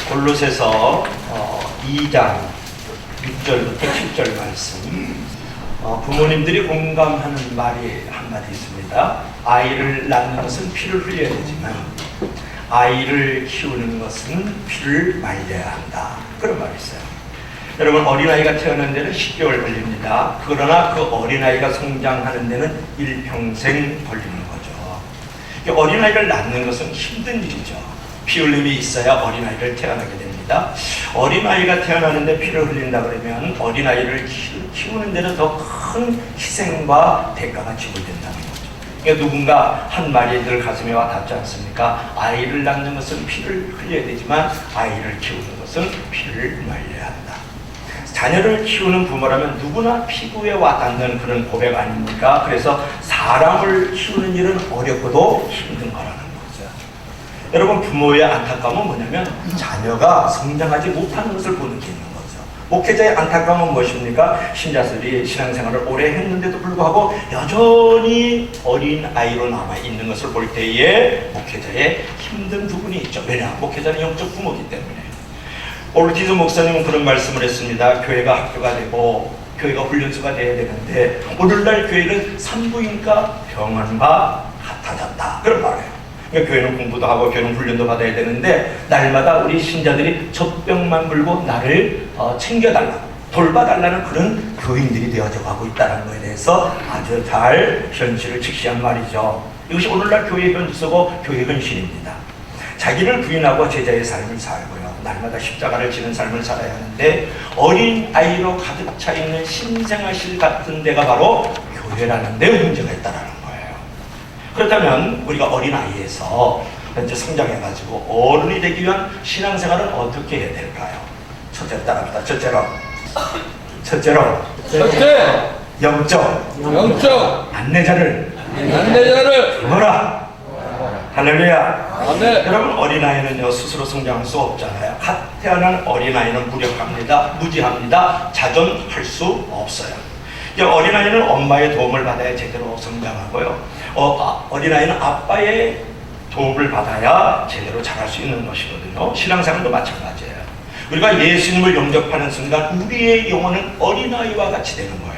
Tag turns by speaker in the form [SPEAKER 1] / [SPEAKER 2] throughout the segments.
[SPEAKER 1] 골로새서 2장 6절부터 7절 말씀. 부모님들이 공감하는 말이 한마디 있습니다. 아이를 낳는 것은 피를 흘려야 되지만 아이를 키우는 것은 피를 말려야 한다. 그런 말이 있어요. 여러분, 어린아이가 태어난 데는 10개월 걸립니다. 그러나 그 어린아이가 성장하는 데는 일평생 걸리는 거죠. 어린아이를 낳는 것은 힘든 일이죠. 피 흘림이 있어야 어린아이를 태어나게 됩니다. 어린아이가 태어나는데 피를 흘린다 그러면 어린아이를 키우는 데는 더 큰 희생과 대가가 지불된다는 거죠. 그러니까 누군가 한 말이 늘 가슴에 와 닿지 않습니까? 아이를 낳는 것은 피를 흘려야 되지만 아이를 키우는 것은 피를 말려야 한다. 자녀를 키우는 부모라면 누구나 피부에 와 닿는 그런 고백 아닙니까? 그래서 사람을 키우는 일은 어렵고도 힘든 거라는 거죠. 여러분, 부모의 안타까움은 뭐냐면 자녀가 성장하지 못하는 것을 보는 게 있는 거죠. 목회자의 안타까움은 무엇입니까? 신자들이 신앙생활을 오래 했는데도 불구하고 여전히 어린 아이로 남아있는 것을 볼 때에 목회자의 힘든 부분이 있죠. 왜냐? 목회자는 영적 부모이기 때문에. 올티즈 목사님은 그런 말씀을 했습니다. 교회가 학교가 되고 교회가 훈련소가 되어야 되는데 오늘날 교회는 산부인과 병원과 같아졌다. 그런 말이에요. 그러니까 교회는 공부도 하고 교회는 훈련도 받아야 되는데 날마다 우리 신자들이 젖병만 불고 나를 챙겨달라, 돌봐달라는 그런 교인들이 되어져 가고 있다는 것에 대해서 아주 잘 현실을 직시한 말이죠. 이것이 오늘날 교회의 현수고 교회의 현실입니다. 자기를 부인하고 제자의 삶을 살고요, 날마다 십자가를 지는 삶을 살아야 하는데 어린 아이로 가득 차 있는 신생아실 같은 데가 바로 교회라는 데 문제가 있다는 거예요. 그렇다면 우리가 어린 아이에서 현재 성장해가지고 어른이 되기 위한 신앙생활은 어떻게 해야 될까요? 첫째 따라합니다. 첫째로 영적 안내자를 부어라. 할렐루야.
[SPEAKER 2] 아멘.
[SPEAKER 1] 여러분, 어린아이는요 스스로 성장할 수 없잖아요. 갓 태어난 어린아이는 무력합니다. 무지합니다. 자존할 수 없어요. 어린아이는 엄마의 도움을 받아야 제대로 성장하고요, 어린아이는 아빠의 도움을 받아야 제대로 자랄 수 있는 것이거든요. 신앙생활도 마찬가지예요. 우리가 예수님을 영접하는 순간 우리의 영혼은 어린아이와 같이 되는 거예요.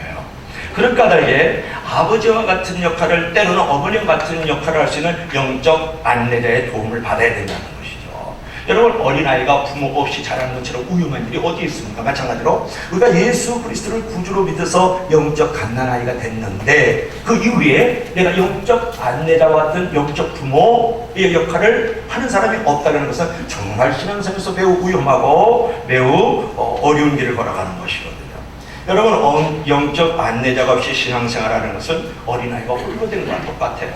[SPEAKER 1] 그런 까닭에 아버지와 같은 역할을, 때로는 어머니와 같은 역할을 할 수 있는 영적 안내자의 도움을 받아야 된다는 것이죠. 여러분, 어린아이가 부모 없이 자라는 것처럼 위험한 일이 어디 있습니까? 마찬가지로 우리가 예수 그리스도를 구주로 믿어서 영적 갓난아이가 됐는데 그 이후에 내가 영적 안내자와 같은 영적 부모의 역할을 하는 사람이 없다는 것은 정말 신앙생활에서 매우 위험하고 매우 어려운 길을 걸어가는 것이거든요. 여러분, 영적 안내자가 없이 신앙생활하는 것은 어린아이가 홀로 된 것과 똑같아요.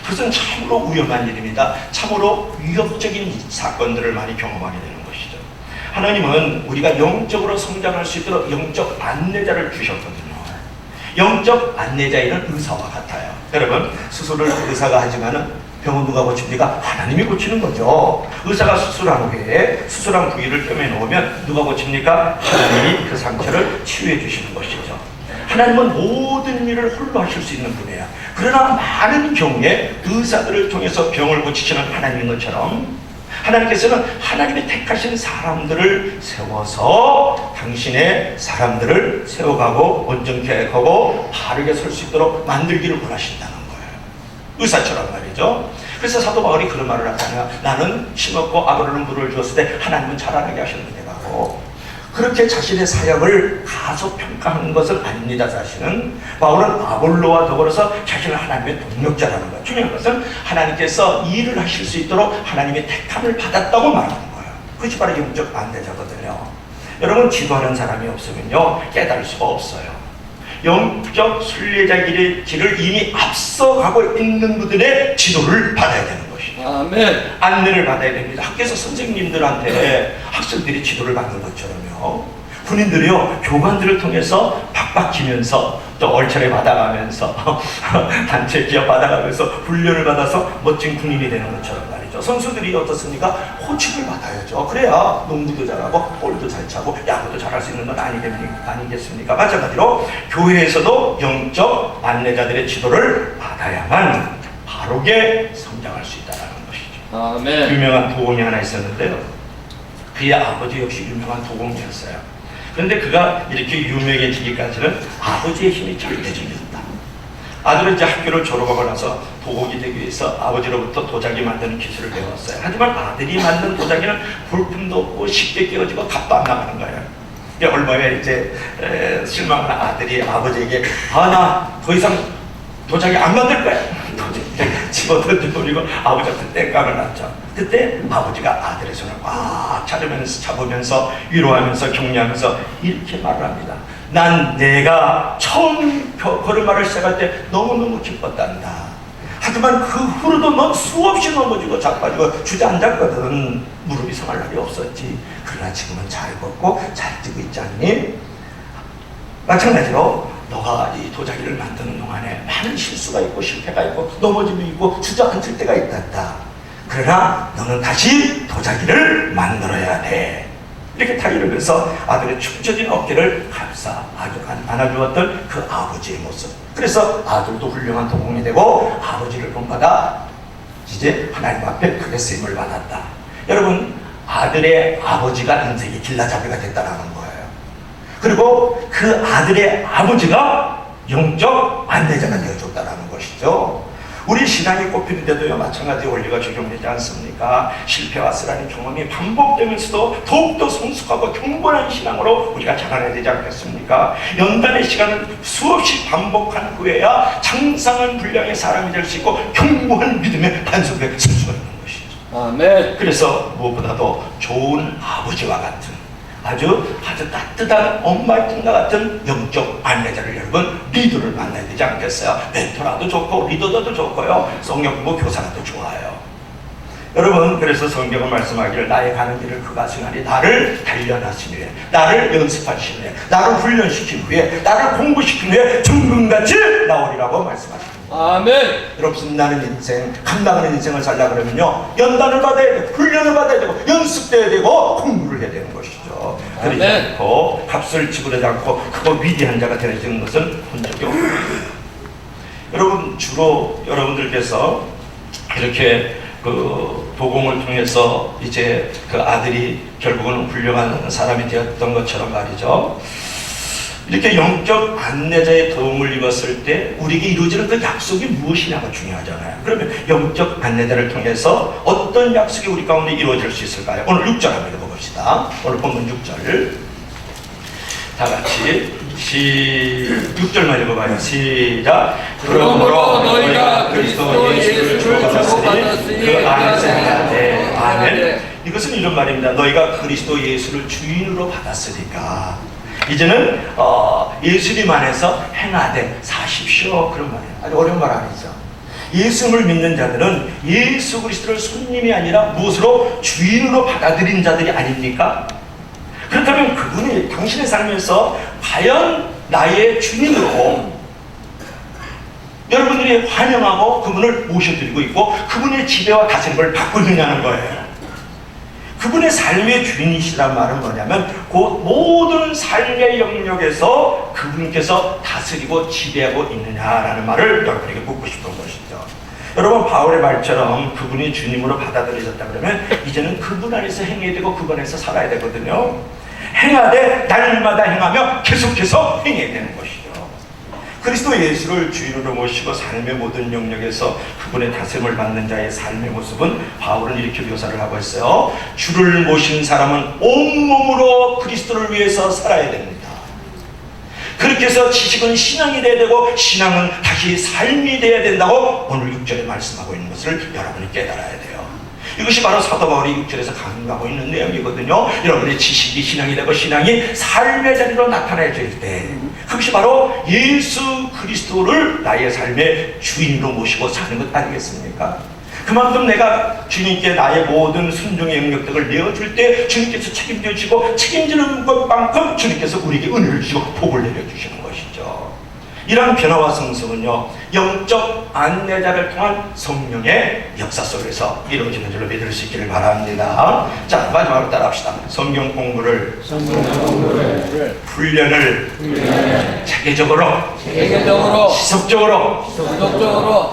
[SPEAKER 1] 그것은 참으로 위험한 일입니다. 참으로 위협적인 사건들을 많이 경험하게 되는 것이죠. 하나님은 우리가 영적으로 성장할 수 있도록 영적 안내자를 주셨거든요. 영적 안내자 일은 의사와 같아요. 여러분, 수술을 의사가 하지만은 병원 누가 고칩니까? 하나님이 고치는 거죠. 의사가 수술한 후에 수술한 부위를 꿰매 놓으면 누가 고칩니까? 하나님이 그 상처를 치유해 주시는 것이죠. 하나님은 모든 일을 홀로 하실 수 있는 분이에요. 그러나 많은 경우에 의사들을 통해서 병을 고치시는 하나님인 것처럼 하나님께서는 하나님이 택하신 사람들을 세워서 당신의 사람들을 세워가고 온전케 하고 바르게 설 수 있도록 만들기를 원하신다는 거예요. 의사처럼 말이죠. 그래서 사도 바울이 그런 말을 하잖아요. 나는 심었고 아브라함은 물을 주었을 때 하나님은 자라나게 하셨는데 라고. 그렇게 자신의 사역을 가소평가하는 것은 아닙니다. 사실은 바울은 아볼로와 더불어서 자신을 하나님의 동력자라는 거예요. 중요한 것은 하나님께서 일을 하실 수 있도록 하나님의 택함을 받았다고 말하는 거예요. 그것이 바로 영적 안내자거든요. 여러분, 지도하는 사람이 없으면요 깨달을 수가 없어요. 영적 순례자 길을 이미 앞서가고 있는 분들의 지도를 받아야 되는 것이죠.
[SPEAKER 2] 아멘.
[SPEAKER 1] 안내를 받아야 됩니다. 학교에서 선생님들한테 학생들이 지도를 받는 것처럼요, 군인들이요 교관들을 통해서 박박히면서 또 얼차례 받아가면서 단체 기업 받아가면서 훈련을 받아서 멋진 군인이 되는 것처럼 말이죠. 선수들이 어떻습니까? 호칭을 받아야죠. 그래야 농구도 잘하고 볼도 잘 차고 야구도 잘할 수 있는 건 아니겠습니까? 마찬가지로 교회에서도 영적 안내자들의 지도를 받아야만 바르게 성장할 수 있다는 것이죠.
[SPEAKER 2] 아멘.
[SPEAKER 1] 유명한 부흥이 하나 있었는데요, 그의 아버지 역시 유명한 도공이었어요. 그런데 그가 이렇게 유명해지기까지는 아버지의 힘이 절대적이었다. 아들은 이제 학교를 졸업하고 나서 도공이 되기 위해서 아버지로부터 도자기 만드는 기술을 배웠어요. 하지만 아들이 만든 도자기는 볼품도 없고 쉽게 깨어지고 값도 안 나가는 거예요. 얼마 후에 이제 실망한 아들이 아버지에게 나 더 이상 도자기 안 만들 거야. 집어던져버리고 아버지한테 땡깡을 났죠. 그때 아버지가 아들의 손을 꽉 잡으면서 위로하면서 격려하면서 이렇게 말을 합니다. 난 내가 처음 걸음마를 시작할 때 너무너무 기뻤단다. 하지만 그 후로도 넌 수없이 넘어지고 자빠지고 주저앉았거든. 무릎이 성할 날이 없었지. 그러나 지금은 잘 걷고 잘 뛰고 있지 않니? 마찬가지로 너가 이 도자기를 만드는 동안에 많은 실수가 있고 실패가 있고 넘어짐이 있고 주저앉을 때가 있단다. 그러나 너는 다시 도자기를 만들어야 돼. 이렇게 타이르면서 아들의 축 처진 어깨를 안아주었던 그 아버지의 모습. 그래서 아들도 훌륭한 도공이 되고 아버지를 본받아 이제 하나님 앞에 크게 쓰임을 받았다. 여러분, 아들의 아버지가 인생의 길라잡이가 됐다는 거예요. 그리고 그 아들의 아버지가 영적 안내자가 되어줬다는 것이죠. 우리 신앙이 꼽히는데도요, 마찬가지 원리가 적용되지 않습니까? 실패와 쓰라린 경험이 반복되면서도 더욱더 성숙하고 경건한 신앙으로 우리가 자라나야 되지 않겠습니까? 연단의 시간을 수없이 반복한 후에야 장성한 분량의 사람이 될 수 있고 견고한 믿음의 반석에 설 수가 있는 것이죠.
[SPEAKER 2] 아멘.
[SPEAKER 1] 그래서 무엇보다도 좋은 아버지와 같은 아주 따뜻한 엄마의 품과 같은 영적 안내자를 여러분 리더를 만나야 되지 않겠어요? 멘토라도 좋고 리더도 좋고요, 성경부 교사라도 좋아요. 여러분, 그래서 성경은 말씀하기를 나의 가는 길을 그가 승하니 나를 단련하신 후에, 나를 연습하신 후에, 나를 훈련시킨 후에, 나를 공부시킨 후에 정금같이 나오리라고 말씀하십니다.
[SPEAKER 2] 아멘.
[SPEAKER 1] 여러분, 빛나는 인생, 감당하는 인생을 살려 그러면요, 연단을 받아야 되고 훈련을 받아야 되고 연습돼야 되고 공부를 해야 되는 것이죠. 그러지 않고 값을 지불하지 않고 그거 위대한 자가 되는 것은 본 적이 없습니다. 여러분, 주로 여러분들께서 이렇게 그 도공을 통해서 이제 그 아들이 결국은 훌륭한 사람이 되었던 것처럼 말이죠. 이렇게 영적 안내자의 도움을 입었을 때 우리에게 이루어지는 그 약속이 무엇이냐가 중요하잖아요. 그러면 영적 안내자를 통해서 어떤 약속이 우리 가운데 이루어질 수 있을까요? 오늘 6절 한번 읽어봅시다. 오늘 본문 6절 다 같이 6절만 읽어봐요. 시작.
[SPEAKER 2] 그러므로 너희가 그리스도 예수를 주고받았으니 그 안에서 행하되. 아멘.
[SPEAKER 1] 이것은 이런 말입니다. 너희가 그리스도 예수를 주인으로 받았으니까 이제는 예수님 안에서 행하되 사십시오, 그런 말이에요. 아주 어려운 말 아니죠. 예수님을 믿는 자들은 예수 그리스도를 손님이 아니라 무엇으로 주인으로 받아들인 자들이 아닙니까? 그렇다면 그분이 당신의 삶에서 과연 나의 주인으로 여러분들이 환영하고 그분을 모셔드리고 있고 그분의 지배와 다스림을 받고 있느냐는 거예요. 그분의 삶의 주인이시란 말은 뭐냐면 그 모든 삶의 영역에서 그분께서 다스리고 지배하고 있느냐라는 말을 여러분에게 묻고 싶은 것이죠. 여러분, 바울의 말처럼 그분이 주님으로 받아들여졌다 그러면 이제는 그분 안에서 행해야 되고 그분 안에서 살아야 되거든요. 행하되 날마다 행하며 계속해서 행해야 되는 것이죠. 그리스도 예수를 주인으로 모시고 삶의 모든 영역에서 그분의 다스림을 받는 자의 삶의 모습은 바울은 이렇게 묘사를 하고 있어요. 주를 모신 사람은 온몸으로 그리스도를 위해서 살아야 됩니다. 그렇게 해서 지식은 신앙이 돼야 되고 신앙은 다시 삶이 돼야 된다고 오늘 6절에 말씀하고 있는 것을 여러분이 깨달아야 돼요. 이것이 바로 사도 바울이 6절에서 강조하고 있는 내용이거든요. 여러분의 지식이 신앙이 되고 신앙이 삶의 자리로 나타나질 때 그것이 바로 예수 그리스도를 나의 삶의 주인으로 모시고 사는 것 아니겠습니까? 그만큼 내가 주님께 나의 모든 순종의 영역들을 내어줄 때 주님께서 책임져 주시고 책임지는 것만큼 주님께서 우리에게 은혜를 주시고 복을 내려주시는 것이죠. 이런 변화와 성숙은요, 영적 안내자를 통한 성령의 역사 속에서 이루어지는 줄로 믿을 수 있기를 바랍니다. 자, 마지막으로 따라합시다. 성경 공부를 훈련을 체계적으로 지속적으로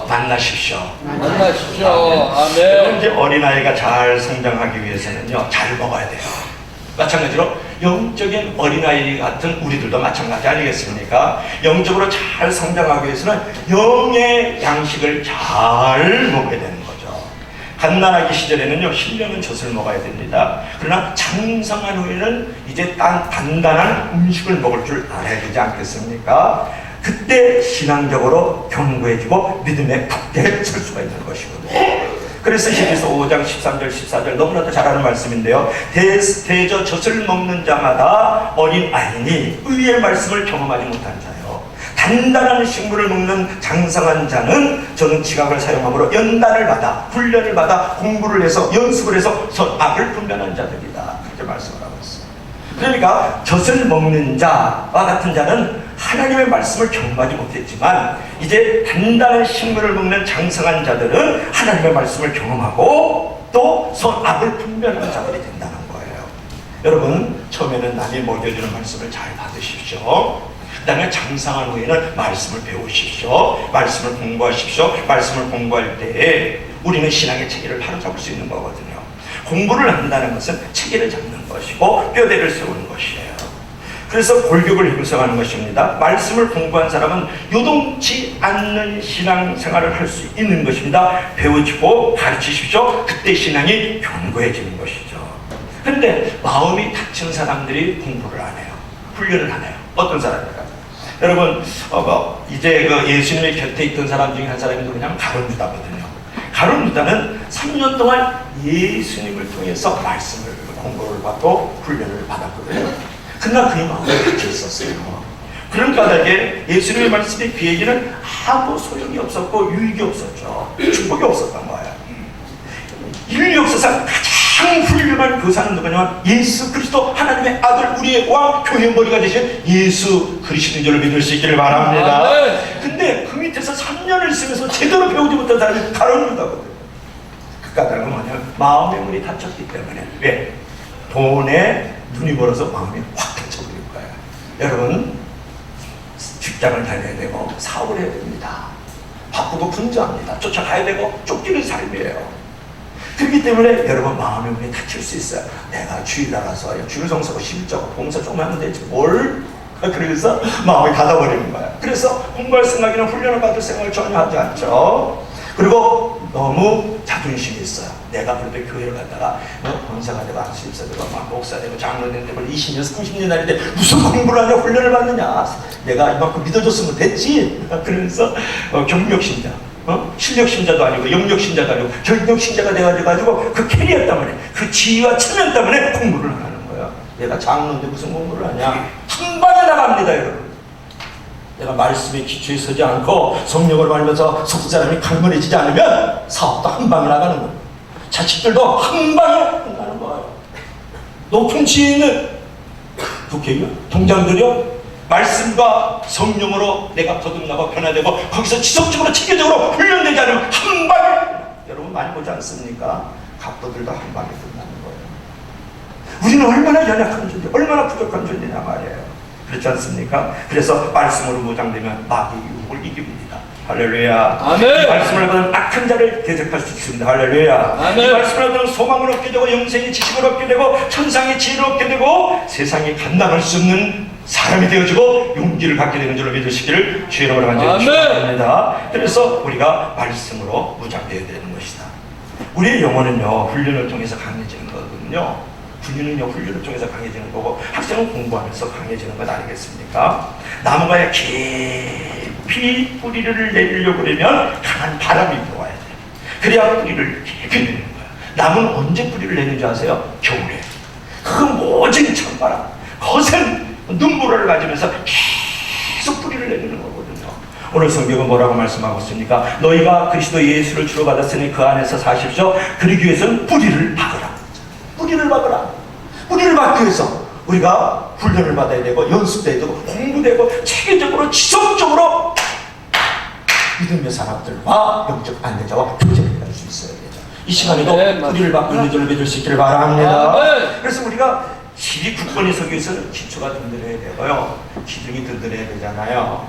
[SPEAKER 1] 만나십시오.
[SPEAKER 2] 아멘.
[SPEAKER 1] 이제 어린아이가 잘 성장하기 위해서는요, 잘 먹어야 돼요. 마찬가지로 영적인 어린아이 같은 우리들도 마찬가지 아니겠습니까? 영적으로 잘 성장하기 위해서는 영의 양식을 잘 먹어야 되는 거죠. 갓난아기 시절에는요, 흰려는 젖을 먹어야 됩니다. 그러나 장성한 후에는 이제 단단한 음식을 먹을 줄 알아야 되지 않겠습니까? 그때 신앙적으로 견고해지고 믿음의 굳게 설 수가 있는 것이거든요. 그래서 히브리서 5장 13절 14절 너무나도 잘 아는 말씀인데요. 대저 젖을 먹는 자마다 어린 아이니 의의 말씀을 경험하지 못한 자요. 단단한 식물을 먹는 장성한 자는 저는 지각을 사용함으로 연단을 받아 훈련을 받아 공부를 해서 연습을 해서 선악을 분별하는 자들이다. 그렇게 말씀을 하고 있어요. 그러니까 젖을 먹는 자와 같은 자는 하나님의 말씀을 경험하지 못했지만 이제 단단한 식물을 먹는 장성한 자들은 하나님의 말씀을 경험하고 또 선악을 분별하는 자들이 된다는 거예요. 여러분, 처음에는 남이 먹여주는 말씀을 잘 받으십시오. 그 다음에 장성한 후에는 말씀을 배우십시오. 말씀을 공부하십시오. 말씀을 공부할 때에 우리는 신앙의 체계를 바로잡을 수 있는 거거든요. 공부를 한다는 것은 체계를 잡는 것이고 뼈대를 세우는 것이에요. 그래서 골격을 형성하는 것입니다. 말씀을 공부한 사람은 요동치 않는 신앙생활을 할 수 있는 것입니다. 배우시고 가르치십시오. 그때 신앙이 견고해지는 것이죠. 그런데 마음이 다친 사람들이 공부를 안 해요. 훈련을 안 해요. 어떤 사람일까요? 여러분, 이제 그 예수님의 곁에 있던 사람 중에 한 사람이 누구냐면 가룟 유다거든요. 가룟 유다는 3년 동안 예수님을 통해서 말씀을 공부를 받고 훈련을 받았거든요. 그러나 그의 마음에 갇혀 있었어요. 그런 까닭에 예수님의 말씀이 그에게는 아무 소용이 없었고 유익이 없었죠. 축복이 없었던 거예요. 인류 역사상 가장 훌륭한 교사는 누구냐면 예수 그리스도 하나님의 아들 우리의 왕 교회의 머리가 되신 예수 그리스도인 줄을 믿을 수 있기를 바랍니다. 근데 그 밑에서 3년을 쓰면서 제대로 배우지 못한 사람이 가룟 유다거든요. 그 까닭은 뭐냐면 마음의 문이 닫혔기 때문에. 왜? 돈에 눈이 멀어서 마음이 확 닫혀버릴 거예요. 여러분, 직장을 다녀야 되고 사업을 해야 됩니다. 바쁘고 분주합니다. 쫓아가야 되고 쫓기는 삶이에요. 그렇기 때문에 여러분 마음의 문이 닫힐 수 있어요. 내가 주일 나가서 주일 성서고 십자고 봉사 좀 하면 되지 뭘? 그래서 마음이 닫아버리는 거예요. 그래서 공부할 생각이나 훈련을 받을 생각을 전혀 하지 않죠. 그리고 너무 자존심이 있어요. 내가 그래도 교회를 갔다가 권사가 되고 안수집사 되고 목사 되고 장로된 되고 20년 30년 날인데 무슨 공부를 하냐 훈련을 받느냐. 내가 이만큼 믿어줬으면 됐지. 그러면서 경력신자, 실력신자도 아니고 영력신자도 아니고 결력신자가 돼가지고 그 캐리했단 말이에요. 그 지위와 체면 때문에 공부를 안 하는 거예요. 내가 장로인데 무슨 공부를 하냐. 한 방에 나갑니다, 여러분. 내가 말씀에 기초에 서지 않고 성령을 말면서 속사람이 강건해지지 않으면 사업도 한 방에 나가는 거예요. 자식들도 한 방에 나가는 거예요. 높은 지위에 있는 국회의원, 동장들이요, 말씀과 성령으로 내가 거듭나고 변화되고 거기서 지속적으로 체계적으로 훈련되지 않으면 한 방에, 여러분 많이 보지 않습니까? 각도들도 한 방에 끝나는 거예요. 우리는 얼마나 연약한 존재, 얼마나 부족한 존재냐 말이에요. 그렇지 않습니까? 그래서 말씀으로 무장되면 마귀의 유혹을 이깁니다. 할렐루야.
[SPEAKER 2] 아멘.
[SPEAKER 1] 이 말씀을 받은 악한 자를 대적할 수 있습니다. 할렐루야.
[SPEAKER 2] 아멘.
[SPEAKER 1] 이 말씀을 받은 소망을 얻게 되고 영생의 지식을 얻게 되고 천상의 지혜를 얻게 되고 세상에 감당할 수 없는 사람이 되어지고 용기를 갖게 되는 줄로 믿으시기를 주의 이름으로 간절히 축원합니다. 그래서 우리가 말씀으로 무장되어야 되는 것이다. 우리의 영혼은요, 훈련을 통해서 강해지는 거거든요. 군인은요, 훈련을 통해서 강해지는 거고 학생은 공부하면서 강해지는 것 아니겠습니까? 나무가 깊이 뿌리를 내리려고 그러면 강한 바람이 들어와야 돼요. 그래야 뿌리를 깊이 내리는 거예요. 나무는 언제 뿌리를 내는지 아세요? 겨울에. 그 모진 찬바람, 거센 눈보라를 맞으면서 계속 뿌리를 내리는 거거든요. 오늘 성경은 뭐라고 말씀하고 있습니까? 너희가 그리스도 예수를 주로 받았으니 그 안에서 사십시오. 그러기 위해서는 뿌리를 박으라. 뿌리를 박으라. 뿌리를 받기 위해서 우리가 훈련을 받아야 되고 연습해야 되고 공부되고 체계적으로 지속적으로 믿음의 사람들과 영적 안내자와 교제를 할 수 있어야 되죠. 이 시간에도 뿌리를 받고 있는 줄을 믿을 수 있기를 바랍니다. 그래서 우리가 질이 굳건히 서기 위해서는 기초가 든든해야 되고요. 기둥이 든든해야 되잖아요.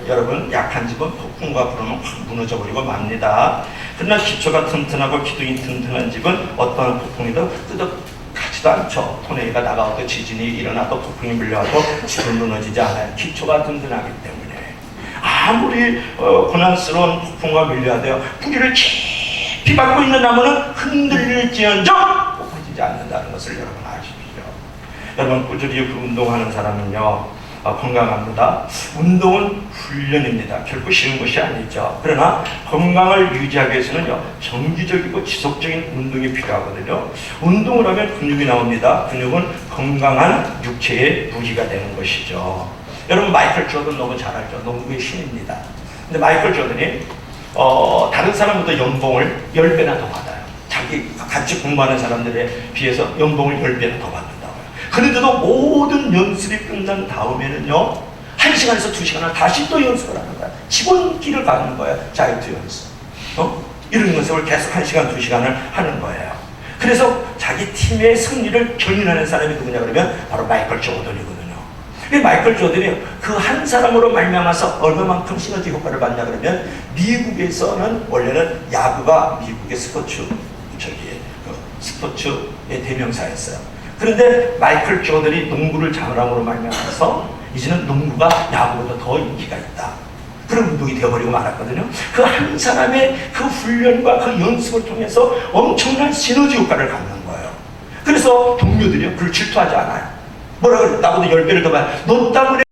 [SPEAKER 1] 여러분, 약한 집은 폭풍과 불어는 확 무너져버리고 맙니다. 그러나 기초가 튼튼하고 기둥이 튼튼한 집은 어떠한 폭풍이도 뜯어가지도 무너지지도 않죠. 토네이가 다가와도 지진이 일어나도 폭풍이 밀려와도 집은 무너지지 않아요. 기초가 든든하기 때문에. 아무리 고난스러운 폭풍과 밀려와도요, 뿌리를 깊이 받고 있는 나무는 흔들릴지언정 뽑아지지 않는다는 것을 여러분 아십시오. 여러분 꾸준히 그 운동하는 사람은요, 건강합니다. 운동은 훈련입니다. 결코 쉬운 것이 아니죠. 그러나 건강을 유지하기 위해서는요, 정기적이고 지속적인 운동이 필요하거든요. 운동을 하면 근육이 나옵니다. 근육은 건강한 육체의 무기가 되는 것이죠. 여러분 마이클 조던 너무 잘 알죠. 농구의 신입니다. 근데 마이클 조던이 다른 사람보다 연봉을 10배나 더 받아요. 자기 같이 공부하는 사람들에 비해서 연봉을 10배나 더 받는다고요. 그런데도 모든 연습이 끝난 다음에는요, 1시간에서 2시간을 다시 또 연습을 하는 거야. 직원기를 가는 거예요. 자이트 연습. 이런 연습을 계속 1시간, 2시간을 하는 거예요. 그래서 자기 팀의 승리를 견인하는 사람이 누구냐 그러면 바로 마이클 조던이거든요. 마이클 조던이 그 한 사람으로 말미암아서 얼마만큼 시너지 효과를 받냐 그러면, 미국에서는 원래는 야구가 미국의 스포츠의 대명사였어요. 그런데 마이클 조던이 농구를 장함으로 말미암아서 이제는 농구가 야구보다 더 인기가 있다. 그런 운동이 되어버리고 말았거든요. 그 한 사람의 그 훈련과 그 연습을 통해서 엄청난 시너지 효과를 갖는 거예요. 그래서 동료들이요, 그걸 질투하지 않아요. 뭐라 그래? 나보다 10배를 더 많이. 너 때문에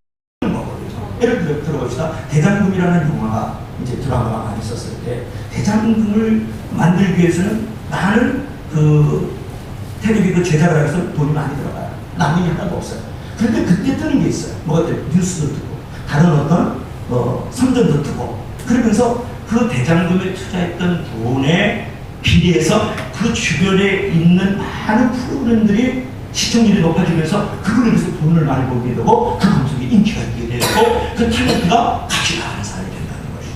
[SPEAKER 1] 예를 들어봅시다. 대장금이라는 영화가 이제 드라마가 많이 있었을 때, 대장금을 만들기 위해서는 많은 텔레비 제작을 하기 위해서 돈이 많이 들어가요. 남는 게 하나도 없어요. 그런데 그때 뜨는 게 있어요. 뭐가 돼? 뉴스도 뜨고, 다른 어떤 선전도 뜨고, 그러면서 그 대장금에 투자했던 돈에 비례해서 그 주변에 있는 많은 프로그램들이 시청률이 높아지면서 그걸로 인해서 돈을 많이 벌게 되고, 그 방송이 인기가 있게 되고, 그 탤런트가 같이 나가는 사람이 된다는 것이죠.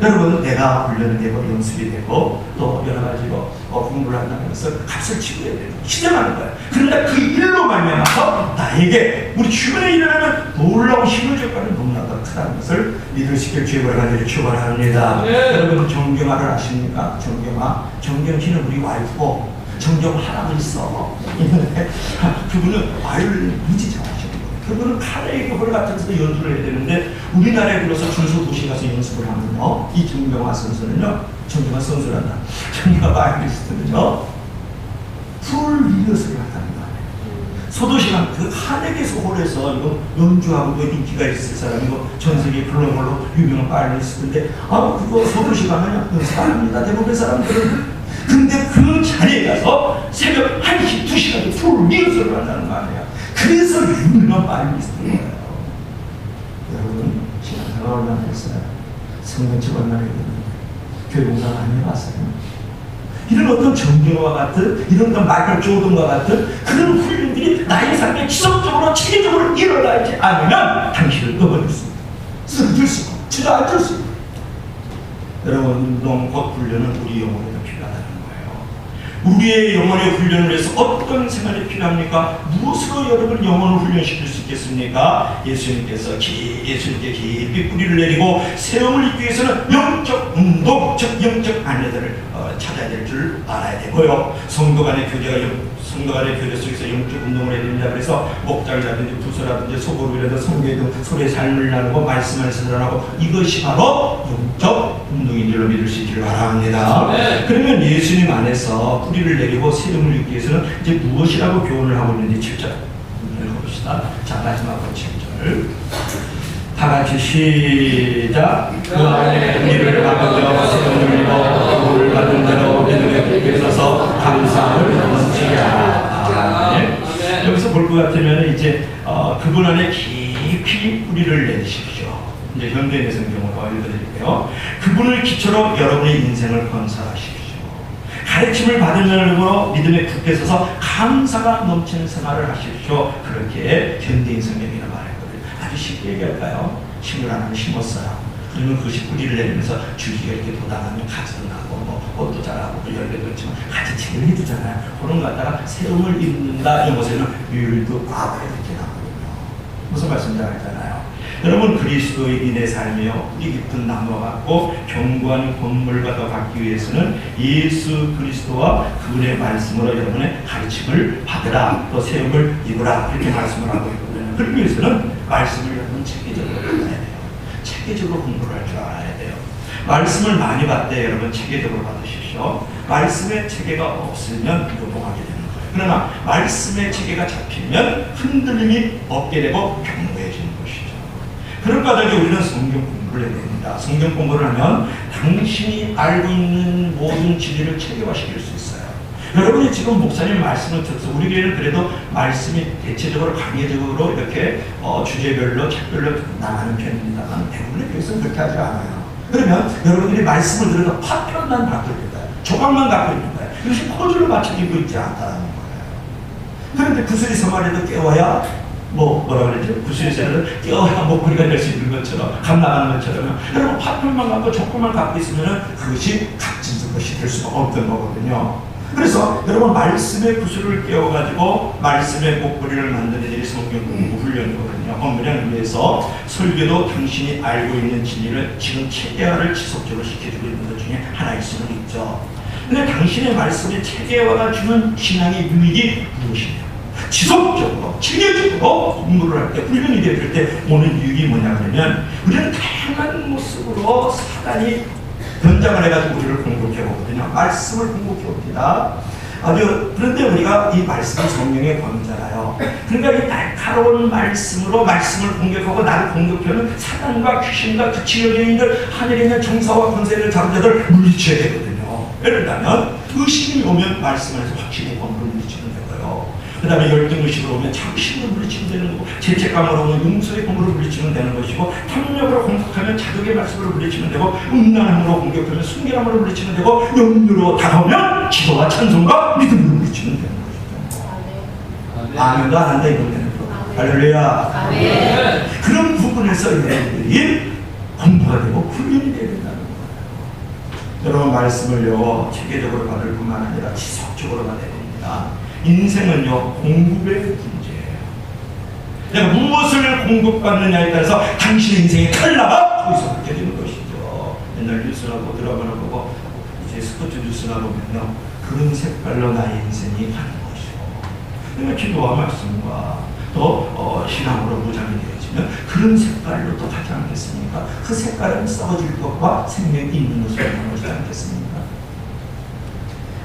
[SPEAKER 1] 여러분, 내가 훈련이 되고 연습이 되고 또 여러 가지로 공부를 한다는 것은 값을 치고야 되는, 시정하는 거예요. 그런데 그 일로 말미암아서 나에게 우리 주변에 일어나는 놀라운 힘을 효과는 너무나도 크다는 것을 믿으시길 주의 간절히 축원합니다. 여러분, 정경화를 아십니까? 정경희는 우리 와이프고 정경 할아버지 써 있는데, 그분은 와이올린을 무지 잘하시는 거예요. 그분은 카네기 같은 데서 연주를 해야 되는데, 우리나라에 들어서 중소도시 가서 연습을 하면요, 이 정경화 선수는요, 정경화 선수란다. 정경화 바이올리스트는요, 풀 리허설을 한다는 거예요. 소도시간 그 카네기 홀에서 이거 연주하고 인기가 있을 사람이고 전 세계 글로벌로 유명한 바이올리스트인데, 그거 소도시 가면요 연습 안 합니다. 대부분의 사람들은. 근데 그 자리에 가서 새벽 1시, 2시까지 풀 리허설을 한다는 거 아니에요. 그래서 유명한 바이올리스트인 거예요. 여러분, 신앙생활 얼마나 했어요? 성경책 얼마나 했는데 교회 공간 많이 해봤어요? 이런 어떤 정경과 같은, 이런 어떤 마이클 조던과 같은 그런 훈련들이 나의 삶에 지속적으로 체계적으로 일어나지 않으면 당신을 꺼버릴 수 있고, 쓰러질 수 있고, 주저앉을 수 있고. 여러분, 운동 곧 훈련은 우리 영혼에도 필요하다는 거예요. 우리의 영혼의 훈련을 위해서 어떤 생활이 필요합니까? 무엇으로 여러분 영혼을 훈련시킬 수 있겠습니까? 예수님께 깊이 뿌리를 내리고 세움을 잇기 위해서는 영적 운동, 즉 영적 안내들을 찾아야 될 줄 알아야 되고요. 성도 간의 교제 속에서 영적 운동을 해야 됩니다. 그래서 목장이라든지 부서라든지 소고기라든지 성교회도 소리의 삶을 나누고 말씀 안에서 드러나고, 이것이 바로 영적 운동인 줄로 믿을 수 있기를 바랍니다. 그러면 예수님 안에서 뿌리를 내리고 세움을 잇기 위해서는 이제 무엇이라고 교훈을 하고 있는지 7절 읽어봅시다. 자, 마지막으로 7절 다 같이 시작. 그 안에 우리를 받들어 세움을 입어 물을 받은 대로 믿음의 깊게 서서 감사를 넘치게 하라. 여기서 볼 것 같으면 이제 그분 안에 깊이 뿌리를 내리십시오. 이제 현대인의 성경으로 읽어드릴게요. 그분을 기초로 여러분의 인생을 건설하십시오. 가르침을 받으려고 믿음에 굳게 서서 감사가 넘치는 생활을 하십시오. 그렇게 현대인 성경이라 말했거든요. 아주 쉽게 얘기할까요? 식물 하나를 심었어요. 그러면 그것이 뿌리를 내리면서 줄기가 이렇게 돋아가면 가지도 나고 꽃도 자라고 열매도 있지만 가지치기를 해주잖아요. 그런 거 갖다가 세움을 입는다. 이런 것에는 율도 과거 이렇게 나거든요. 무슨 말씀인지 알잖아요. 여러분, 그리스도인의 삶이요 뿌리 깊은 나무와 같고 견고한 건물과 더 갖기 위해서는 예수 그리스도와 그분의 말씀으로 여러분의 가르침을 받으라, 또 세움을 입으라, 이렇게 말씀을 하고 있거든요. 그러기 위해서는 말씀을 여러분 체계적으로 받아야 돼요. 체계적으로 공부를 할 줄 알아야 돼요. 말씀을 많이 받되 여러분 체계적으로 받으십시오. 말씀의 체계가 없으면 요동하게 되는 거예요. 그러나 말씀의 체계가 잡히면 흔들림이 없게 되고 경고해지는 것이죠. 그럴 까닭에 우리는 성경 공부를 해야 됩니다. 성경 공부를 하면 당신이 알고 있는 모든 진리를 체계화시킬 수 있어요. 여러분이 지금 목사님 말씀을 들어서 우리 교회는 그래도 말씀이 대체적으로 강의적으로 이렇게 주제별로 책별로 나가는 편입니다만 대부분의 교회에서는 그렇게 하지 않아요. 그러면 여러분들이 말씀을 들어서 파편만 갖고 있는 거예요. 조각만 갖고 있는 거예요. 이것이 포즈를 맞춰지고 있지 않다는 거예요. 그런데 구슬이 서말에도 깨워야 뭐라 그러죠? 구슬이 서말에도 깨워야 목걸이가 될 수 있는 것처럼 감 나가는 것처럼 여러분 파편만 갖고 조금만 갖고 있으면 그것이 값진 것이 될 수가 없던 거거든요. 그래서 여러분 말씀의 구슬을 깨워가지고 말씀의 목걸이를 만드는 일이 성경 공부 훈련이거든요. 훈련을 위해서 설교도 당신이 알고 있는 진리를 지금 체계화를 지속적으로 시켜주고 있는 것 중에 하나일 수는 있죠. 근데 당신의 말씀의 체계화가 주는 신앙의 유익이 무엇이냐? 지속적으로 체계적으로 공부를 할 때 훈련이 될 때 오는 유익이 뭐냐면 우리는 다양한 모습으로 사단이 변장을 해가지고 우리를 공격해 오거든요. 말씀을 공격해 옵니다. 그런데 우리가 이 말씀이 성령의 권위잖아요. 그러니까 이 날카로운 말씀으로 말씀을 공격하고 나를 공격하는 사단과 귀신과 그 지역에 있는 하늘에 있는 정사와 권세를 잡은 자들 물리쳐야 되거든요. 예를 들면 의심이 오면 말씀에서 확실히 권부를 물리치는 되고요. 그 다음에 열등의식으로 오면 자부심으로 물리치면 되는 거고, 죄책감으로 오면 용서의 공으로 물리치면 되는 것이고, 탐욕으로 공격하면 자격의 말씀으로 물리치면 되고, 음란함으로 공격하면 순결함으로 물리치면 되고, 염려로 다가오면 기도와 찬송과 믿음으로 물리치면 되는 것이죠. 아멘도 안 한다 이건 되는 거. 할렐루야. 그런 부분에서 여러분들이 공부가 되고 훈련이 되어야 된다는 거예요. 여러분 말씀을요 체계적으로 받을 뿐만 아니라 지속적으로 받아야 됩니다. 인생은요 공급의 문제예요. 내가 무엇을 공급받느냐에 따라서 당신의 인생의 칼라가 거기서 느껴지는 것이죠. 옛날 뉴스나 보고 드라마나 보고 이제 스포츠 뉴스나 보면요 그런 색깔로 나의 인생이 가는 것이고, 그러면 기도와 말씀과 또 신앙으로 무장이 되어지면 그런 색깔로 또 가지 않겠습니까? 그 색깔은 썩어질 것과 생명이 있는 것으로 가는 것이지 않겠습니까?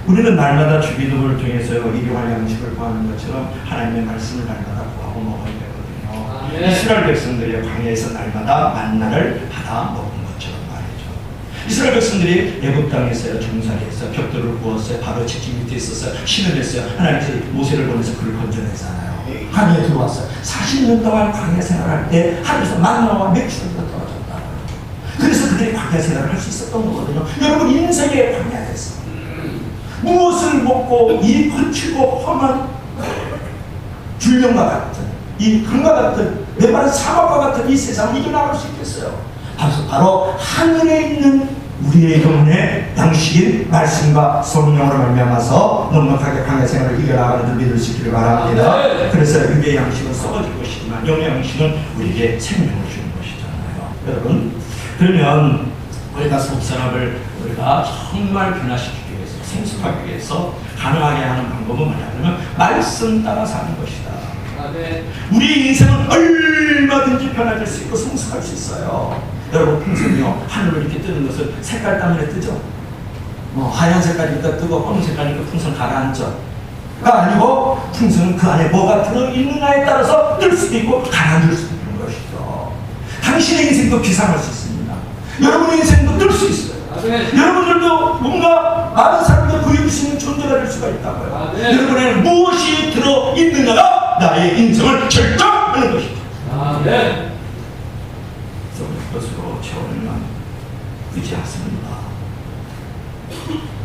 [SPEAKER 1] 우리는 날마다 주기도를 통해서요 일용할 양식을 구하는 것처럼 하나님의 말씀을 날마다 구하고 먹어야 되거든요. 이스라엘 백성들이 광야에서 날마다 만나를 받아 먹은 것처럼 말이죠. 이스라엘 백성들이 애굽 땅에서요 종살이에서 벽돌을 구웠어요. 바로 지킴 밑에 있었어요. 신을 했어요. 하나님께서 모세를 보내서 그를 건져내잖아요. 광야에 들어왔어요. 40년 동안 광야 생활할 때 하늘에서 만나와 맥주를 떨어졌다. 그래서 그들이 광야 생활을 할 수 있었던 거거든요. 여러분 인생의 광야에서 무엇을 먹고 이 거칠고 험한 줄령과 같은 이 금과 같은 메마른 사막과 같은 이 세상을 이겨나갈 수 있겠어요? 바로 하늘에 있는 우리의 영혼의 양식인 말씀과 성령으로 말미암아서 넉넉하게 광야 생활을 이겨나가는 줄 믿을 수 있기를 바랍니다. 그래서 육의 양식은 썩어질 것이지만 영의 양식은 우리에게 생명을 주는 것이잖아요. 여러분 그러면 우리가 속사람을 우리가 정말 변화시키기 위해서 성숙하기 위해서 가능하게 하는 방법은 뭐냐면 말씀 따라 사는 것이다. 우리 인생은 얼마든지 변화될 수 있고 성숙할 수 있어요. 여러분 풍선이요 하늘로 이렇게 뜨는 것을 색깔 때문에 뜨죠. 하얀 색깔이니까 뜨고 검은 색깔이니까 풍선 가라앉죠. 가 아니고 풍선은 그 안에 뭐가 들어있느냐에 따라서 뜰 수도 있고 가라앉을 수도 있는 것이죠. 당신의 인생도 비상할 수 있습니다. 여러분의 인생도 뜰 수 있어요. 여러분들도 뭔가 많은 사람들 구해줄 수 있는 존재가 될 수가 있다고요. 여러분의 무엇이 들어있느냐가 나의 인생을 결정하는 것이죠. 그것으로 채우면 되지 않습니다.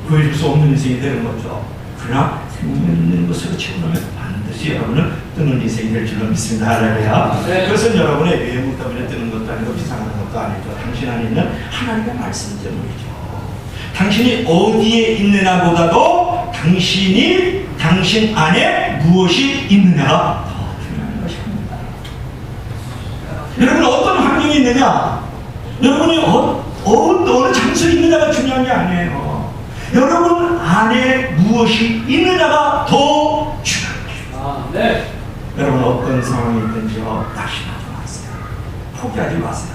[SPEAKER 1] 구해줄 수 없는 인생이 되는 거죠. 그러나 생명 있는 것으로 채우면 반드시 여러분은 뜨는 인생이 될 줄로 믿습니다. 할렐루야. 그것은 여러분의 외모 때문에 뜨는 것도 아니고 비상하는 것도 아니죠. 당신 안에 있는 하나님의 말씀 때문이죠. 당신이 어디에 있느냐보다도 당신 안에 무엇이 있느냐가 더 중요한 것입니다. 여러분 어떤 환경이 있느냐? 여러분이 어느 장소에 있느냐가 중요한 게 아니에요. 여러분 안에 무엇이 있느냐가 더 중요합니다.
[SPEAKER 2] 네.
[SPEAKER 1] 여러분 어떤 상황이 있든지요, 낙심하지 마세요. 포기하지 마세요.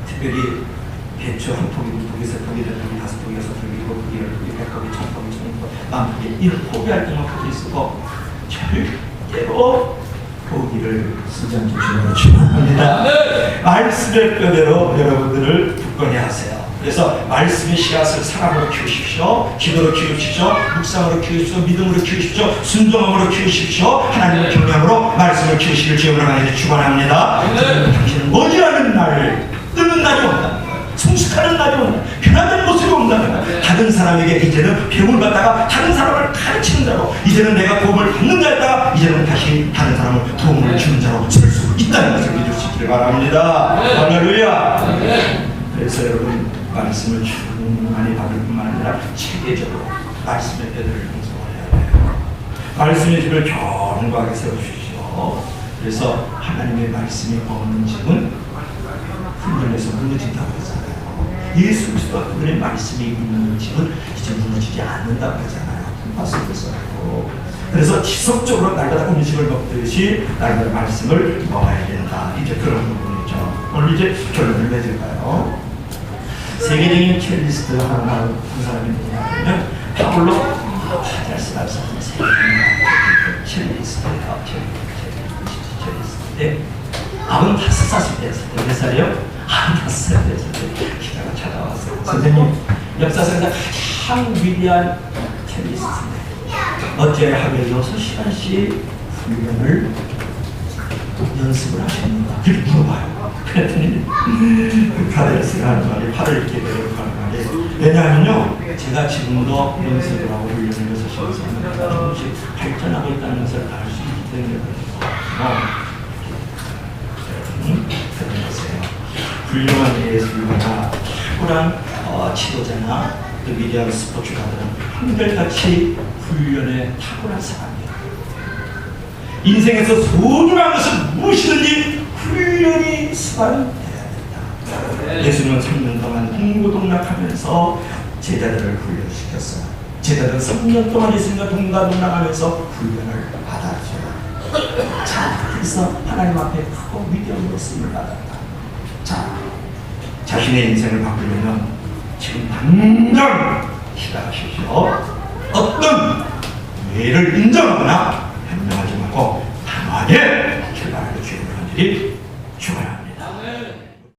[SPEAKER 1] 특별히 배추 한 포기, 두 포기, 세 포기, 네 포기, 다섯 포기, 여섯 포기, 일곱 포기, 열 포기, 백 포기, 천 포기, 천 포기, 만 포기, 이런 포기할 때만 포기 있고 절대로 포기를 쓰지 않기 축원합니다. 말씀의 뼈대로 여러분들을 굳건히 하세요. 그래서 말씀의 씨앗을 사랑으로 키우십시오. 기도로 키우십시오. 묵상으로 키우십시오. 믿음으로 키우십시오. 순종함으로 키우십시오. 하나님의 경향으로 말씀을 키우시길 주님으로 하나님 축원합니다. 당신은 머지않은 날, 뜨는 날이 온다. 성숙하는 날이 온다. 변화된 모습이 온다면 다른 사람에게 이제는 배움을 받다가 다른 사람을 가르치는 자로, 이제는 내가 도움을 받는 자였다가 이제는 다시 다른 사람을 도움을 주는 자로 설 수 있다는 것을 믿을 수 있기를 바랍니다. 할렐루야. 그래서 여러분 말씀을 충분히 받을 뿐만 아니라 체계적으로 말씀의 뼈들을 형성을 해야 돼요. 말씀의 집을 견고하게 세워주십시오. 그래서 하나님의 말씀이 없는 집은 흔들려서 무너진다고 하잖아요. 예수 그리스도와 그분의 말씀이 있는 집은 이제 무너지지 않는다고 하잖아요. 말씀에서요. 그래서 지속적으로 날마다 음식을 먹듯이 날마다 말씀을 먹어야 된다. 이제 그런 부분이죠. 오늘 이제 결론을 맺을까요? 세계적인 첼리스트 한 사람이 누구냐면 파울로 파자스라는 세계적인 첼리스트예요. 첼리스트. 아흔 5살 때였어요. 몇 살이요? 5살 때였어요. 기자가 찾아왔어요. 선생님, 역사상에서 가장 위대한 첼리스트인데 어째 하루에 6시간씩 훈련을 연습을 하십니까? 그렇게 물어봐요. 그랬더니 파데스가 하는 말이 팔을 이렇게 내려고 하는 말이, 왜냐하면요 제가 지금도 연습을 하고 훈련을 해서 조금씩 발전하고 있다는 것을 알 수 있기 때문에 그러세요. 훌륭한 예술가나 탁월한 지도자나 또 위대한 스포츠가들은 한결같이 훈련에 탁월한 사람이에요. 인생에서 소중한 것은 무엇이든지 훈련이 습관돼야 된다. 예수님은 3년 동안 동고동락하면서 제자들을 훈련시켰어요. 제자들은 3년 동안 예수님과 동고동락하면서 훈련을 받았죠. 자, 그래서 하나님 앞에 크고 위대한 것을 받았다. 자, 자신의 인생을 바꾸려면 지금 당장 시작하십시오. 어떤 예를 인정하거나 변명하지 말고 단호하게 출발하는 주님을 하늘이